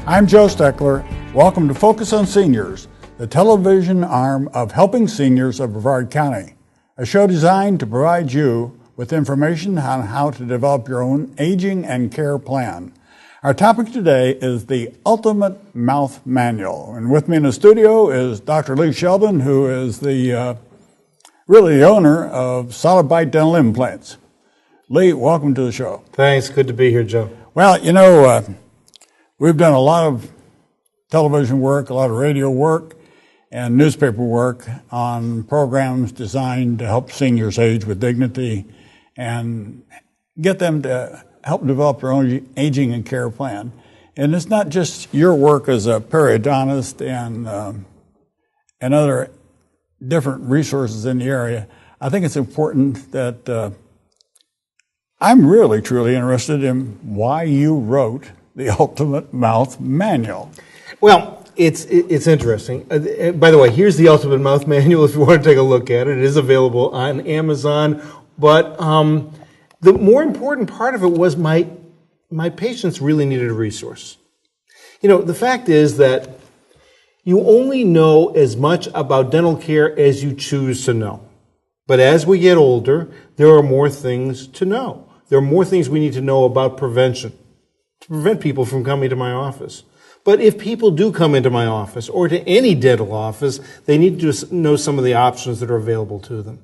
I'm Joe Steckler. Welcome to Focus on Seniors, the television arm of Helping Seniors of Brevard County, a show designed to provide you with information on how to develop your own aging and care plan. Our topic today is the Ultimate Mouth Manual. And with me in the studio is Dr. Lee Sheldon, who is really the owner of Solid Bite Dental Implants. Lee, welcome to the show. Thanks. Good to be here, Joe. Well, we've done a lot of television work, a lot of radio work, and newspaper work on programs designed to help seniors age with dignity and get them to help develop their own aging and care plan. And it's not just your work as a periodontist and other different resources in the area. I think it's important that I'm really, truly interested in why you wrote the Ultimate Mouth Manual. Well, it's interesting. By the way, here's the Ultimate Mouth Manual if you want to take a look at it. It is available on Amazon. But the more important part of it was my patients really needed a resource. The fact is that you only know as much about dental care as you choose to know. But as we get older, there are more things to know. There are more things we need to know about prevention to prevent people from coming to my office. But if people do come into my office or to any dental office, they need to know some of the options that are available to them.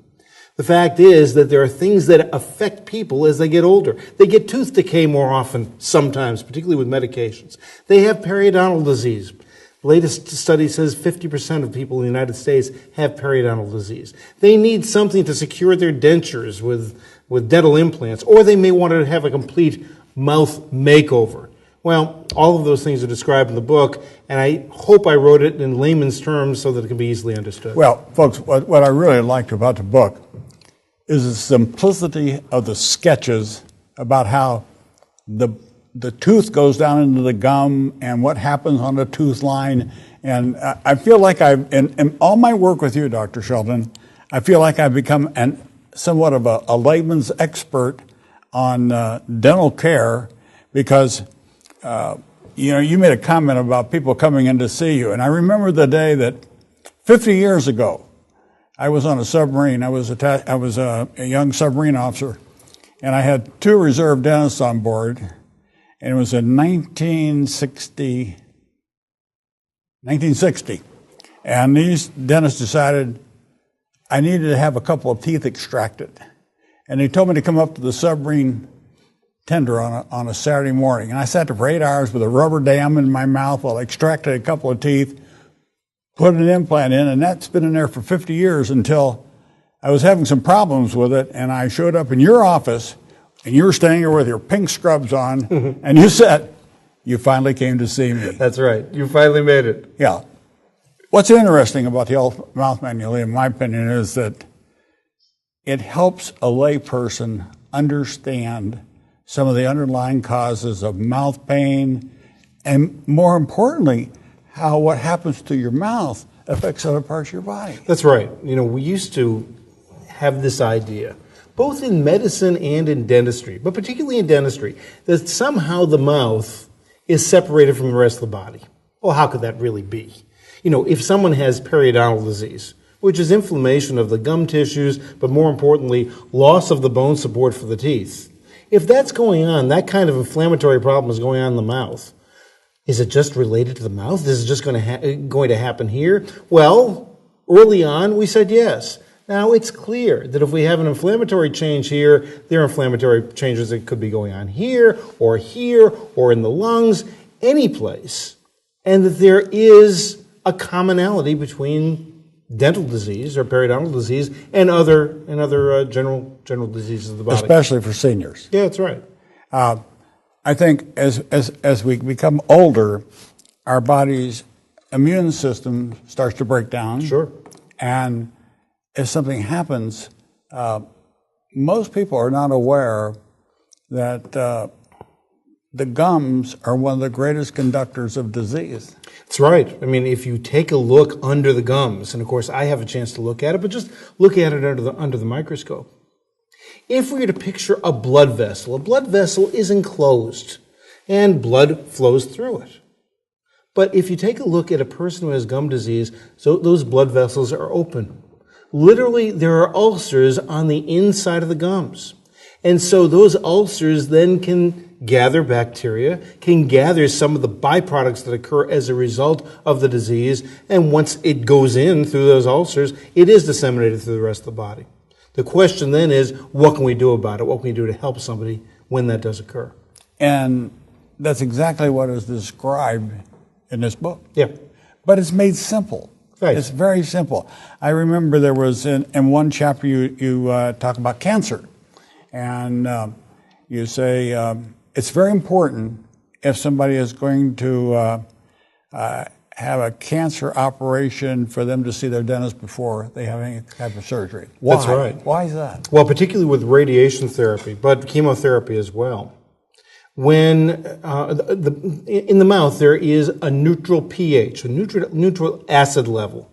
The fact is that there are things that affect people as they get older. They get tooth decay more often sometimes, particularly with medications. They have periodontal disease. The latest study says 50% of people in the United States have periodontal disease. They need something to secure their dentures with dental implants, or they may want to have a complete mouth makeover. Well, all of those things are described in the book, and I hope I wrote it in layman's terms so that it can be easily understood. Well, folks, what I really liked about the book is the simplicity of the sketches about how the tooth goes down into the gum and what happens on the tooth line. And I feel like in all my work with you, Dr. Sheldon, I feel like I've become somewhat of a layman's expert on dental care because, you made a comment about people coming in to see you. And I remember the day that 50 years ago, I was on a submarine. I was a young submarine officer, and I had two reserve dentists on board. And it was in 1960, and these dentists decided I needed to have a couple of teeth extracted. And they told me to come up to the submarine tender on a Saturday morning. And I sat there for 8 hours with a rubber dam in my mouth while I extracted a couple of teeth, put an implant in, and that's been in there for 50 years until I was having some problems with it, and I showed up in your office, and you were standing there with your pink scrubs on, and you said, you finally came to see me. That's right. You finally made it. Yeah. What's interesting about the Ultimate Mouth Manual, in my opinion, is that it helps a layperson understand some of the underlying causes of mouth pain, and more importantly, how what happens to your mouth affects other parts of your body. That's right. We used to have this idea, both in medicine and in dentistry, but particularly in dentistry, that somehow the mouth is separated from the rest of the body. Well, how could that really be? If someone has periodontal disease, which is inflammation of the gum tissues, but more importantly, loss of the bone support for the teeth, if that's going on, that kind of inflammatory problem is going on in the mouth, is it just related to the mouth? Is it just going to happen here? Well, early on, we said yes. Now, it's clear that if we have an inflammatory change here, there are inflammatory changes that could be going on here, or in the lungs, any place, and that there is a commonality between dental disease or periodontal disease and other general diseases of the body. Especially for seniors. Yeah, that's right. I think as we become older, our body's immune system starts to break down. Sure. And if something happens, most people are not aware that the gums are one of the greatest conductors of disease. That's right. I mean, if you take a look under the gums, and of course I have a chance to look at it, but just look at it under the microscope. If we were to picture a blood vessel is enclosed and blood flows through it. But if you take a look at a person who has gum disease, so those blood vessels are open. Literally, there are ulcers on the inside of the gums. And so those ulcers then can gather bacteria, can gather some of the byproducts that occur as a result of the disease, and once it goes in through those ulcers, it is disseminated through the rest of the body. The question then is, what can we do about it? What can we do to help somebody when that does occur? And that's exactly what is described in this book. Yeah. But it's made simple. Right. It's very simple. I remember there was in one chapter you talk about cancer. And you say it's very important if somebody is going to have a cancer operation for them to see their dentist before they have any type of surgery. Why? That's right. Why is that? Well, particularly with radiation therapy, but chemotherapy as well. When in the mouth there is a neutral pH, a neutral acid level,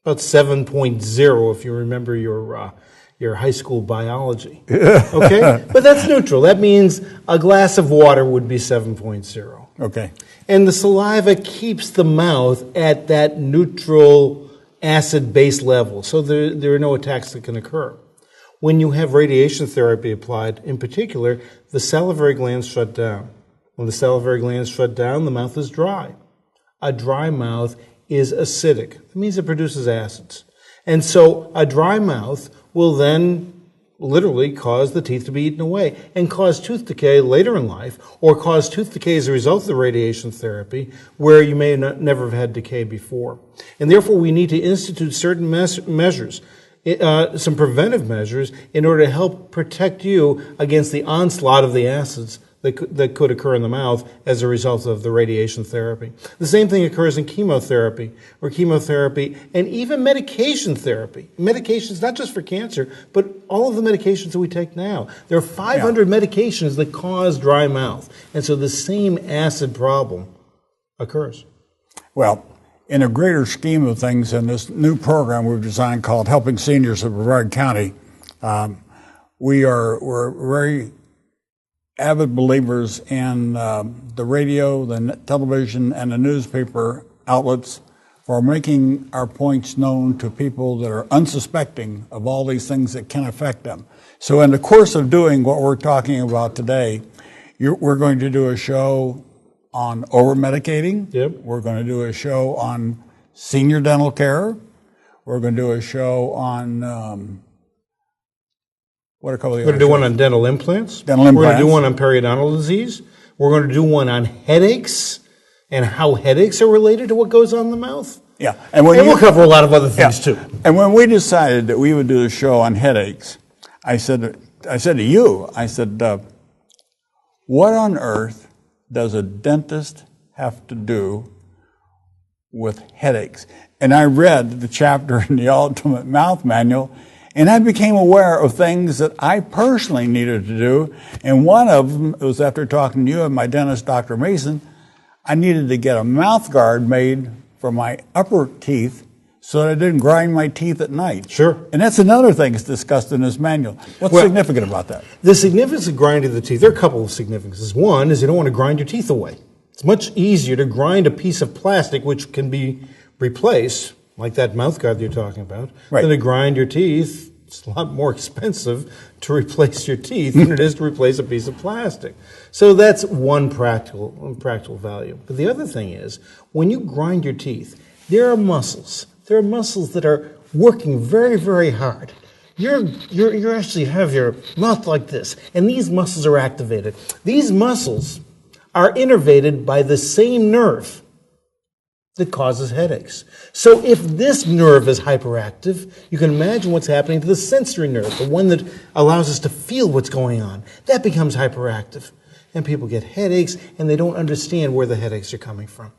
about 7.0 if you remember your high school biology. Okay? But that's neutral. That means a glass of water would be 7.0. Okay. And the saliva keeps the mouth at that neutral acid base level, so there are no attacks that can occur. When you have radiation therapy applied, in particular, the salivary glands shut down. When the salivary glands shut down, the mouth is dry. A dry mouth is acidic. It means it produces acids. And so a dry mouth will then literally cause the teeth to be eaten away and cause tooth decay later in life, or cause tooth decay as a result of the radiation therapy where you may never have had decay before. And therefore we need to institute certain measures, some preventive measures in order to help protect you against the onslaught of the acids that could occur in the mouth as a result of the radiation therapy. The same thing occurs in chemotherapy, and even medication therapy. Medications, not just for cancer, but all of the medications that we take now. There are 500 medications that cause dry mouth. And so the same acid problem occurs. Well, in a greater scheme of things, in this new program we've designed called Helping Seniors of Brevard County, we're very avid believers in the radio, the television, and the newspaper outlets for making our points known to people that are unsuspecting of all these things that can affect them. So in the course of doing what we're talking about today, we're going to do a show on over-medicating. Yep. We're going to do a show on senior dental care. We're going to do a show on what are a couple of the We're going to do one on dental implants. Dental We're implants. going to do one on periodontal disease. We're going to do one on headaches and how headaches are related to what goes on in the mouth. Yeah. And we'll cover a lot of other things too. And when we decided that we would do the show on headaches, I said to you, what on earth does a dentist have to do with headaches? And I read the chapter in the Ultimate Mouth Manual, and I became aware of things that I personally needed to do. And one of them was after talking to you and my dentist, Dr. Mason, I needed to get a mouth guard made for my upper teeth so that I didn't grind my teeth at night. Sure. And that's another thing that's discussed in this manual. What's significant about that? The significance of grinding the teeth, there are a couple of significances. One is you don't want to grind your teeth away. It's much easier to grind a piece of plastic which can be replaced, like that mouth guard you're talking about, than to grind your teeth. It's a lot more expensive to replace your teeth than it is to replace a piece of plastic. So that's one practical value. But the other thing is, when you grind your teeth, there are muscles. There are muscles that are working very, very hard. You actually have your mouth like this, and these muscles are activated. These muscles are innervated by the same nerve that causes headaches. So if this nerve is hyperactive, you can imagine what's happening to the sensory nerve, the one that allows us to feel what's going on. That becomes hyperactive. And people get headaches, and they don't understand where the headaches are coming from.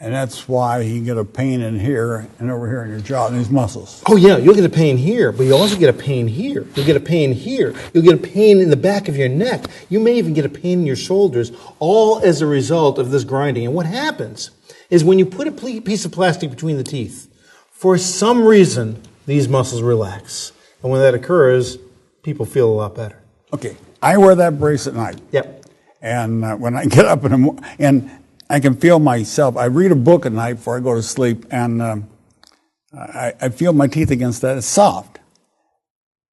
And that's why you get a pain in here and over here in your jaw and these muscles. Oh yeah, you'll get a pain here, but you also get a pain here. You'll get a pain here. You'll get a pain in the back of your neck. You may even get a pain in your shoulders, all as a result of this grinding. And what happens is when you put a piece of plastic between the teeth, for some reason, these muscles relax. And when that occurs, people feel a lot better. Okay, I wear that brace at night. Yep. And when I get up in the morning, and I can feel myself. I read a book at night before I go to sleep, and I feel my teeth against that. It's soft.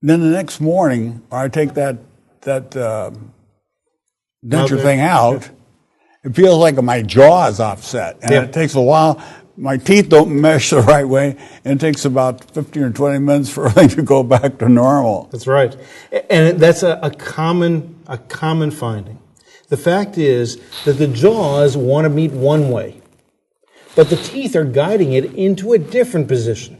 Then the next morning, I take that denture thing out. It feels like my jaw is offset, and it takes a while. My teeth don't mesh the right way, and it takes about 15 or 20 minutes for everything to go back to normal. That's right, and that's a common finding. The fact is that the jaws want to meet one way, but the teeth are guiding it into a different position.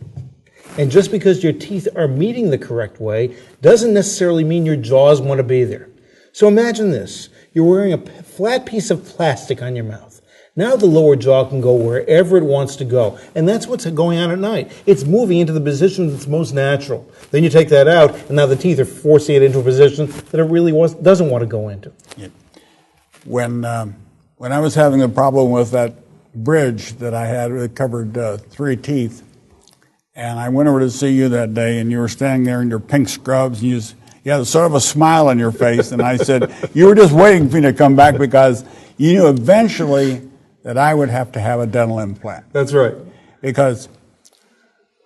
And just because your teeth are meeting the correct way doesn't necessarily mean your jaws want to be there. So imagine this. You're wearing a flat piece of plastic on your mouth. Now the lower jaw can go wherever it wants to go. And that's what's going on at night. It's moving into the position that's most natural. Then you take that out, and now the teeth are forcing it into a position that it really doesn't want to go into. Yeah. When I was having a problem with that bridge that I had, it covered 3 teeth, and I went over to see you that day, and you were standing there in your pink scrubs, and you had sort of a smile on your face, and I said, you were just waiting for me to come back because you knew eventually that I would have to have a dental implant. That's right. Because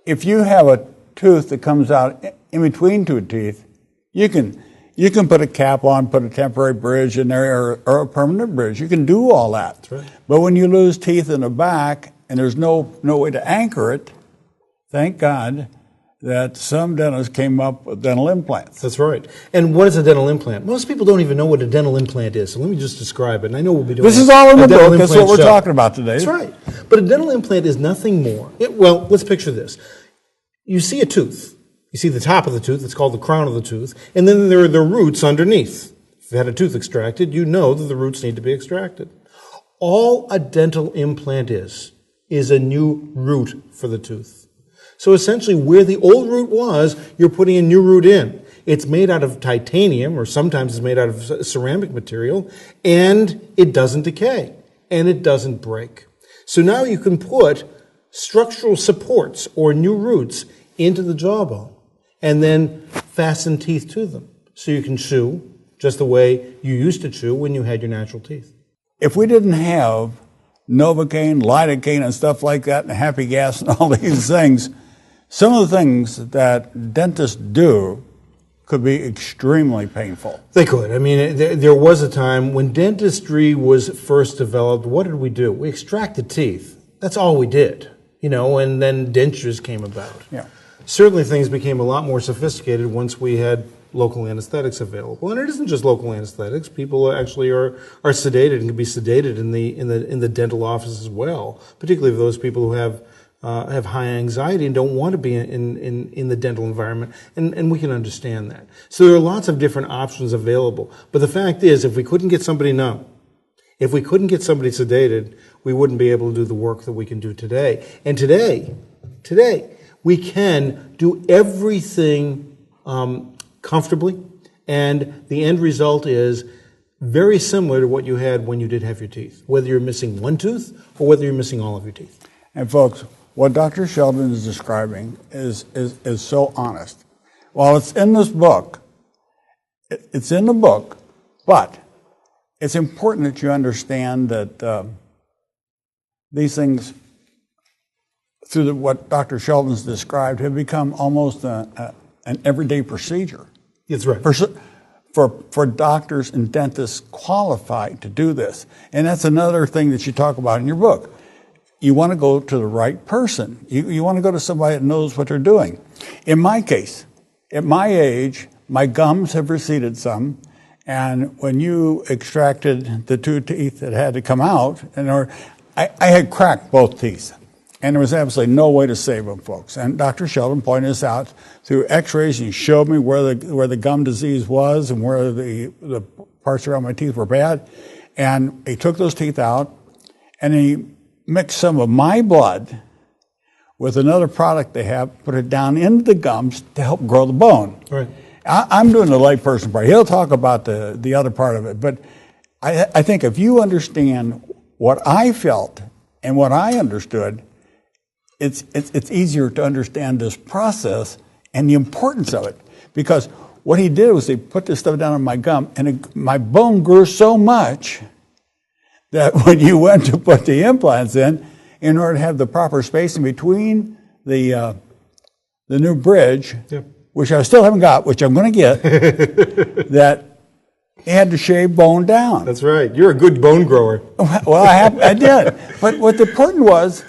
if you have a tooth that comes out in between 2 teeth, you can put a cap on, put a temporary bridge in there, or a permanent bridge. You can do all that. That's right. But when you lose teeth in the back and there's no way to anchor it, thank God that some dentists came up with dental implants. That's right. And what is a dental implant? Most people don't even know what a dental implant is, so let me just describe it. And I know we'll be doing this is all in the book. That's what we're talking about today. That's right. But a dental implant is nothing more. Well, let's picture this. You see a tooth. You see the top of the tooth. It's called the crown of the tooth. And then there are the roots underneath. If you had a tooth extracted, you know that the roots need to be extracted. All a dental implant is a new root for the tooth. So essentially, where the old root was, you're putting a new root in. It's made out of titanium, or sometimes it's made out of ceramic material, and it doesn't decay, and it doesn't break. So now you can put structural supports or new roots into the jawbone, and then fasten teeth to them. So you can chew just the way you used to chew when you had your natural teeth. If we didn't have Novocaine, lidocaine, and stuff like that, and happy gas and all these things, some of the things that dentists do could be extremely painful. They could. I mean, there was a time when dentistry was first developed. What did we do? We extracted teeth. That's all we did, and then dentures came about. Yeah. Certainly things became a lot more sophisticated once we had local anesthetics available. And it isn't just local anesthetics. People actually are sedated and can be sedated in the dental office as well, particularly for those people who have high anxiety and don't want to be in the dental environment, and we can understand that. So there are lots of different options available. But the fact is, if we couldn't get somebody numb, if we couldn't get somebody sedated, we wouldn't be able to do the work that we can do today. And today, we can do everything comfortably, and the end result is very similar to what you had when you did have your teeth, whether you're missing one tooth or whether you're missing all of your teeth. And folks, what Dr. Sheldon is describing is so honest. While it's in this book, it's in the book, but it's important that you understand that these things, through what Dr. Sheldon's described, have become almost an everyday procedure. That's right. For doctors and dentists qualified to do this. And that's another thing that you talk about in your book. You want to go to the right person. You want to go to somebody that knows what they're doing. In my case, at my age, my gums have receded some, and when you extracted the 2 teeth that had to come out, I had cracked both teeth, and there was absolutely no way to save them, folks. And Dr. Sheldon pointed this out through x-rays. He showed me where the gum disease was and where the parts around my teeth were bad. And he took those teeth out, and he mixed some of my blood with another product they have, put it down into the gums to help grow the bone. Right. I'm doing the layperson part. He'll talk about the other part of it. But I think if you understand what I felt and what I understood, it's easier to understand this process and the importance of it. Because what he did was he put this stuff down on my gum, and my bone grew so much that when you went to put the implants in order to have the proper spacing between the new bridge, Yep. which I still haven't got, which I'm going to get, that he had to shave bone down. That's right. You're a good bone grower. Well, I did. But what the important was,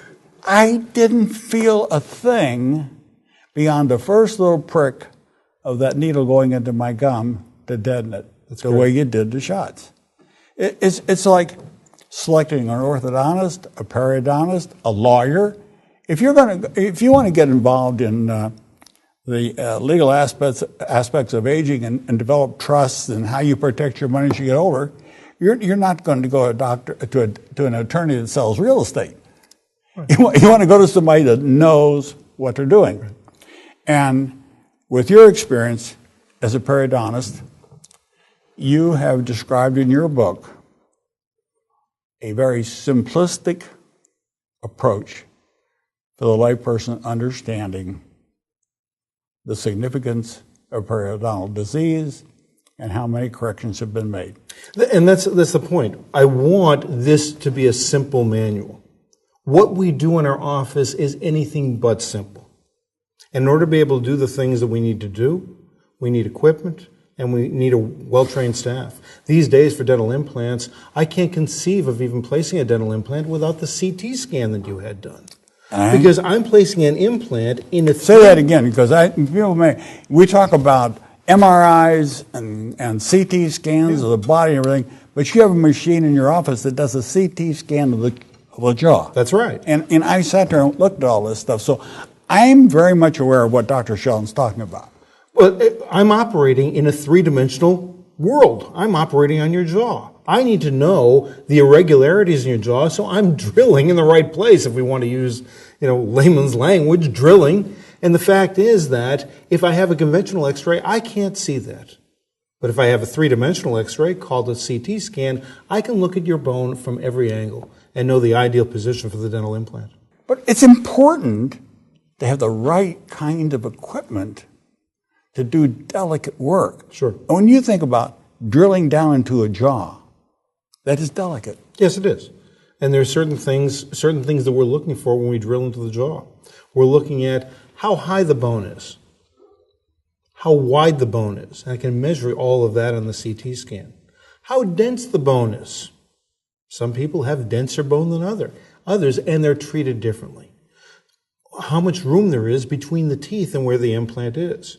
I didn't feel a thing beyond the first little prick of that needle going into my gum to deaden it. That's the way you did the shots. It's like selecting an orthodontist, a periodontist, a lawyer. If you want to get involved in the legal aspects of aging and develop trusts and how you protect your money as you get older, you're not going to go to an attorney that sells real estate. Right. You want to go to somebody that knows what they're doing. Right. And with your experience as a periodontist, you have described in your book a very simplistic approach for the layperson understanding the significance of periodontal disease and how many corrections have been made. And that's the point. I want this to be a simple manual. What we do in our office is anything but simple. And in order to be able to do the things that we need to do, we need equipment and we need a well-trained staff. These days for dental implants, I can't conceive of even placing a dental implant without the CT scan that you had done. Because I'm placing an implant in a... Say that again, because we talk about MRIs and CT scans of the body and everything, but you have a machine in your office that does a CT scan of the jaw. That's right. And I sat there and looked at all this stuff. So I'm very much aware of what Dr. Sheldon's talking about. Well, I'm operating in a three-dimensional world. I'm operating on your jaw. I need to know the irregularities in your jaw, so I'm drilling in the right place, if we want to use, layman's language, drilling. And the fact is that if I have a conventional x-ray, I can't see that. But if I have a three-dimensional x-ray called a CT scan, I can look at your bone from every angle and know the ideal position for the dental implant. But it's important to have the right kind of equipment to do delicate work. Sure. And when you think about drilling down into a jaw, that is delicate. Yes, it is. And there are certain things that we're looking for when we drill into the jaw. We're looking at how high the bone is, how wide the bone is. And I can measure all of that on the CT scan. How dense the bone is. Some people have denser bone than others, and they're treated differently. How much room there is between the teeth and where the implant is.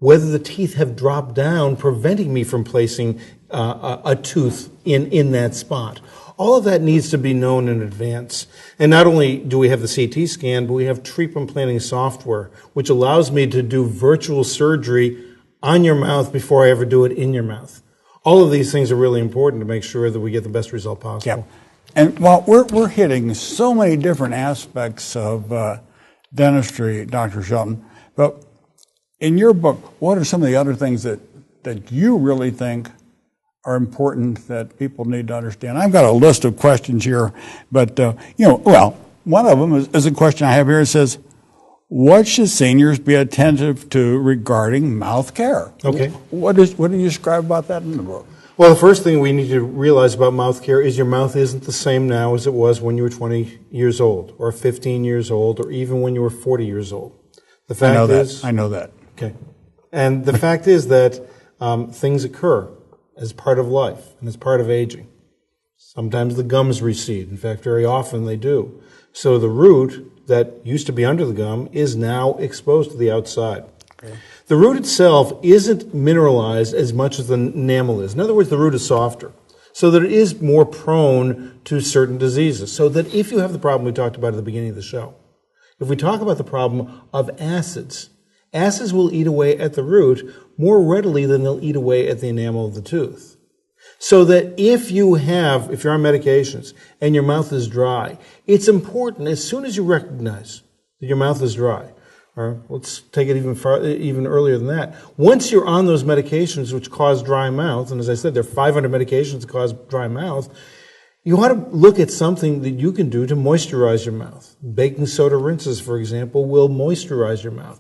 Whether the teeth have dropped down, preventing me from placing a tooth in that spot. All of that needs to be known in advance. And not only do we have the CT scan, but we have treatment planning software, which allows me to do virtual surgery on your mouth before I ever do it in your mouth. All of these things are really important to make sure that we get the best result possible. Yeah. And while we're hitting so many different aspects of dentistry, Dr. Sheldon, but in your book, what are some of the other things that you really think are important that people need to understand? I've got a list of questions here, but, one of them is a question I have here. It says, what should seniors be attentive to regarding mouth care? Okay. What do you describe about that in the book? Well, the first thing we need to realize about mouth care is your mouth isn't the same now as it was when you were 20 years old, or 15 years old, or even when you were 40 years old. The fact I know that. Okay. And the fact is that things occur as part of life and as part of aging. Sometimes the gums recede. In fact, very often they do. So the root that used to be under the gum is now exposed to the outside. Okay. The root itself isn't mineralized as much as the enamel is. In other words, the root is softer, so that it is more prone to certain diseases. So that if you have the problem we talked about at the beginning of the show, if we talk about the problem of acids will eat away at the root more readily than they'll eat away at the enamel of the tooth. So that if you're on medications and your mouth is dry, it's important as soon as you recognize that your mouth is dry, or let's take it even earlier than that. Once you're on those medications which cause dry mouth, and as I said, there are 500 medications that cause dry mouth, You ought to look at something that you can do to moisturize your mouth. Baking soda rinses, for example, will moisturize your mouth.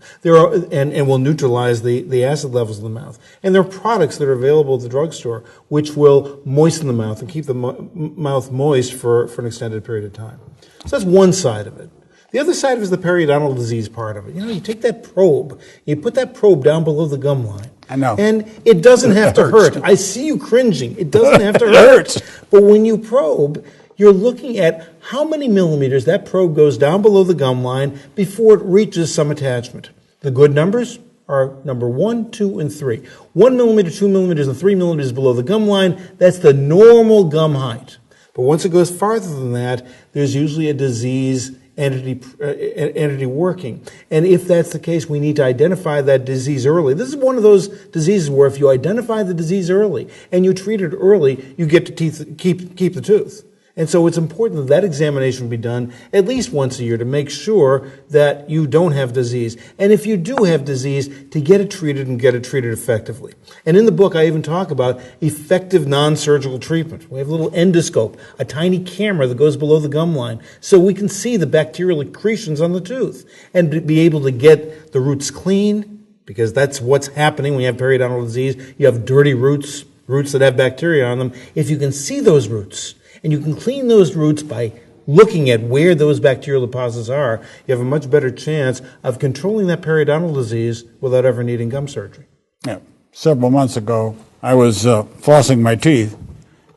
And will neutralize the acid levels in the mouth. And there are products that are available at the drugstore which will moisten the mouth and keep the mouth moist for an extended period of time. So that's one side of it. The other side is the periodontal disease part of it. You take that probe, you put that probe down below the gum line. I know. And it doesn't have to hurt. I see you cringing. It doesn't have to hurt. But when you probe, you're looking at how many millimeters that probe goes down below the gum line before it reaches some attachment. The good numbers are number 1, 2, and 3. 1 millimeter, 2 millimeters, and 3 millimeters below the gum line, that's the normal gum height. But once it goes farther than that, there's usually a disease entity working. And if that's the case, we need to identify that disease early. This is one of those diseases where if you identify the disease early and you treat it early, you get to keep the tooth. And so it's important that that examination be done at least once a year to make sure that you don't have disease. And if you do have disease, to get it treated and get it treated effectively. And in the book, I even talk about effective non-surgical treatment. We have a little endoscope, a tiny camera that goes below the gum line, so we can see the bacterial accretions on the tooth and to be able to get the roots clean, because that's what's happening when you have periodontal disease. You have dirty roots that have bacteria on them. If you can see those roots, and you can clean those roots by looking at where those bacterial deposits are, you have a much better chance of controlling that periodontal disease without ever needing gum surgery. Yeah. Several months ago, I was flossing my teeth,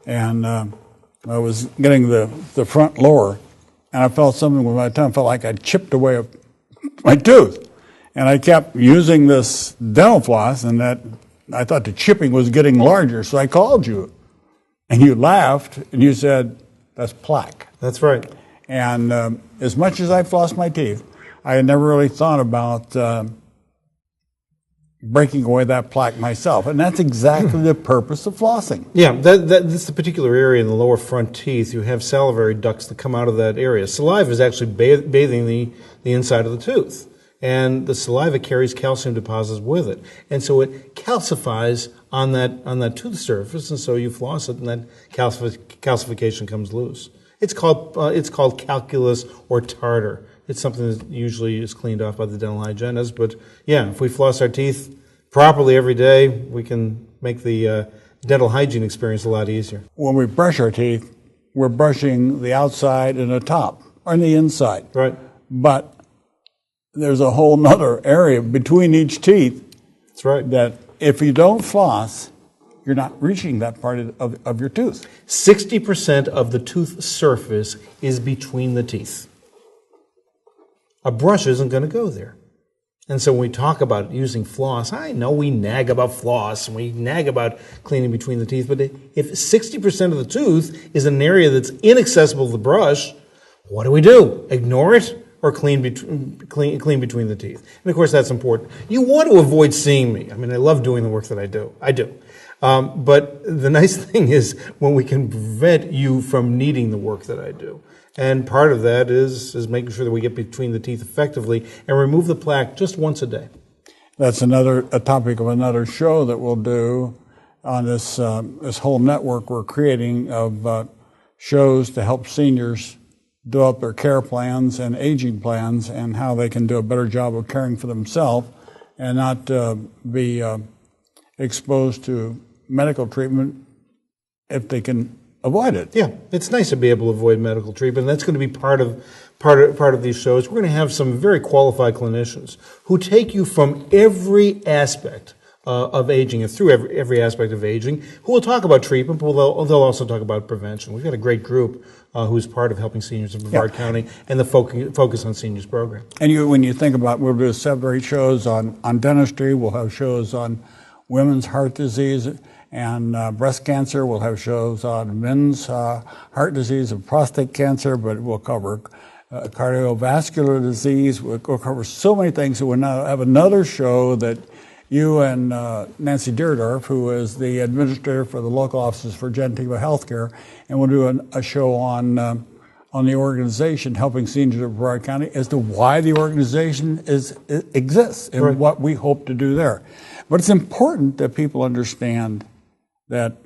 and I was getting the front lower, and I felt something with my tongue. Felt like I'd chipped away my tooth. And I kept using this dental floss, and that I thought the chipping was getting larger, so I called you. And you laughed, and you said, that's plaque. That's right. And as much as I flossed my teeth, I had never really thought about breaking away that plaque myself. And that's exactly the purpose of flossing. Yeah, that's the particular area in the lower front teeth. You have salivary ducts that come out of that area. Saliva is actually bathing the inside of the tooth. And the saliva carries calcium deposits with it. And so it calcifies on that tooth surface, and so you floss it, and that calcification comes loose. It's called calculus or tartar. It's something that usually is cleaned off by the dental hygienist. But yeah, if we floss our teeth properly every day, we can make the dental hygiene experience a lot easier. When we brush our teeth, we're brushing the outside and the top, or the inside. Right. But there's a whole nother area between each teeth. That's right. That if you don't floss, you're not reaching that part of your tooth. 60% of the tooth surface is between the teeth. A brush isn't going to go there. And so when we talk about using floss, I know we nag about floss and we nag about cleaning between the teeth, but if 60% of the tooth is an area that's inaccessible to the brush, what do? Ignore it? Or clean between the teeth. And of course, that's important. You want to avoid seeing me. I mean, I love doing the work that I do. I do. But the nice thing is when we can prevent you from needing the work that I do. And part of that is making sure that we get between the teeth effectively and remove the plaque just once a day. That's a topic of another show that we'll do on this whole network we're creating of shows to help seniors develop their care plans and aging plans and how they can do a better job of caring for themselves and not be exposed to medical treatment if they can avoid it. Yeah, it's nice to be able to avoid medical treatment. That's going to be part of these shows. We're going to have some very qualified clinicians who take you from every aspect of aging and through every aspect of aging, who will talk about treatment, but they'll also talk about prevention. We've got a great group who's part of helping seniors in Brevard County and the Focus on Seniors program. And when you think about, we'll do 7 or 8 shows on dentistry. We'll have shows on women's heart disease and breast cancer. We'll have shows on men's heart disease and prostate cancer, but we'll cover cardiovascular disease. We'll cover so many things. So we'll now have another show that you and Nancy Deerdorf, who is the administrator for the local offices for Gentiva Healthcare, and we'll do a show on the organization helping seniors of Brevard County as to why the organization exists and what we hope to do there. But it's important that people understand that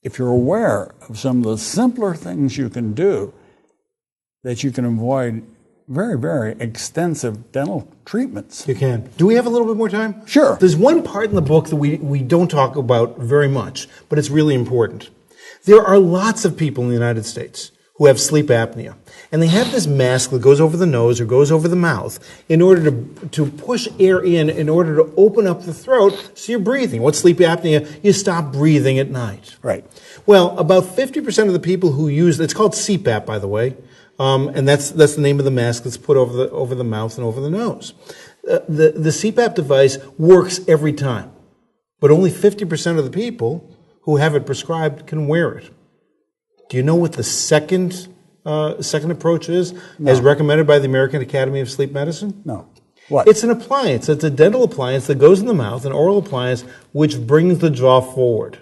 if you're aware of some of the simpler things you can do, that you can avoid very, very extensive dental treatments. You can. Do we have a little bit more time? Sure. There's one part in the book that we don't talk about very much, but it's really important. There are lots of people in the United States who have sleep apnea, and they have this mask that goes over the nose or goes over the mouth in order to push air in order to open up the throat so you're breathing. What's sleep apnea? You stop breathing at night. Right. Well, about 50% of the people who use, it's called CPAP, by the way, and that's the name of the mask that's put over the mouth and over the nose. The CPAP device works every time, but only 50% of the people who have it prescribed can wear it. Do you know what the second approach is, as recommended by the American Academy of Sleep Medicine? No. What? It's an appliance. It's a dental appliance that goes in the mouth, an oral appliance, which brings the jaw forward.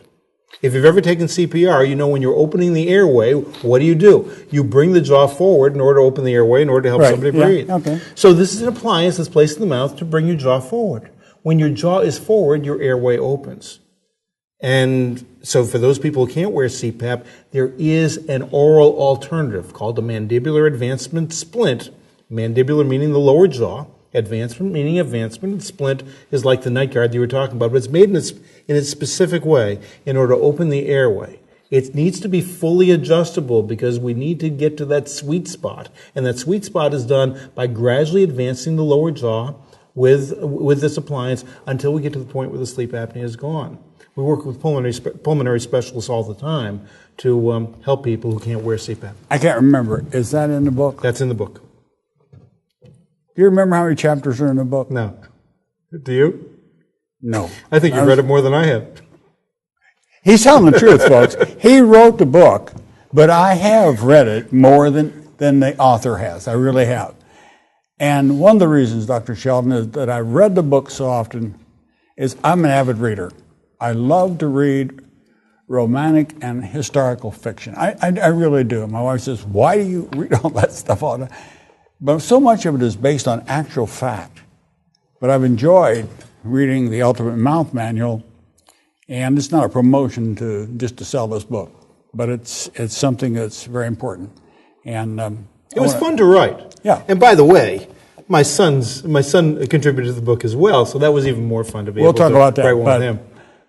If you've ever taken CPR, you know when you're opening the airway, what do? You bring the jaw forward in order to open the airway, in order to help somebody breathe. Okay. So this is an appliance that's placed in the mouth to bring your jaw forward. When your jaw is forward, your airway opens. And so for those people who can't wear CPAP, there is an oral alternative called a mandibular advancement splint. Mandibular meaning the lower jaw, advancement meaning advancement, and splint is like the night guard that you were talking about, but it's made in its specific way in order to open the airway. It needs to be fully adjustable because we need to get to that sweet spot. And that sweet spot is done by gradually advancing the lower jaw with this appliance until we get to the point where the sleep apnea is gone. We work with pulmonary specialists all the time to help people who can't wear CPAP. I can't remember. Is that in the book? That's in the book. Do you remember how many chapters are in the book? No. Do you? No. I think you've read it more than I have. He's telling the truth, folks. He wrote the book, but I have read it more than the author has. I really have. And one of the reasons, Dr. Sheldon, is that I read the book so often is I'm an avid reader. I love to read romantic and historical fiction. I really do. My wife says, why do you read all that stuff all the time? But so much of it is based on actual fact. But I've enjoyed reading the Ultimate Mouth Manual, and it's not a promotion just to sell this book, but it's something that's very important. And it was fun to write. Yeah. And by the way, my son contributed to the book as well, so that was even more fun to be able to write one with him.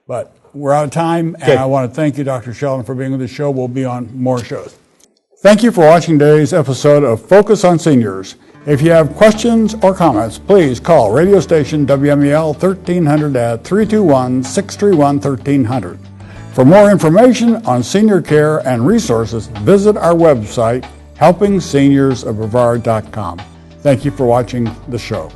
But we're out of time, and I want to thank you, Dr. Sheldon, for being on the show. We'll be on more shows. Thank you for watching today's episode of Focus on Seniors. If you have questions or comments, please call radio station WMEL 1300 at 321-631-1300. For more information on senior care and resources, visit our website, helpingseniorsofbrevard.com. Thank you for watching the show.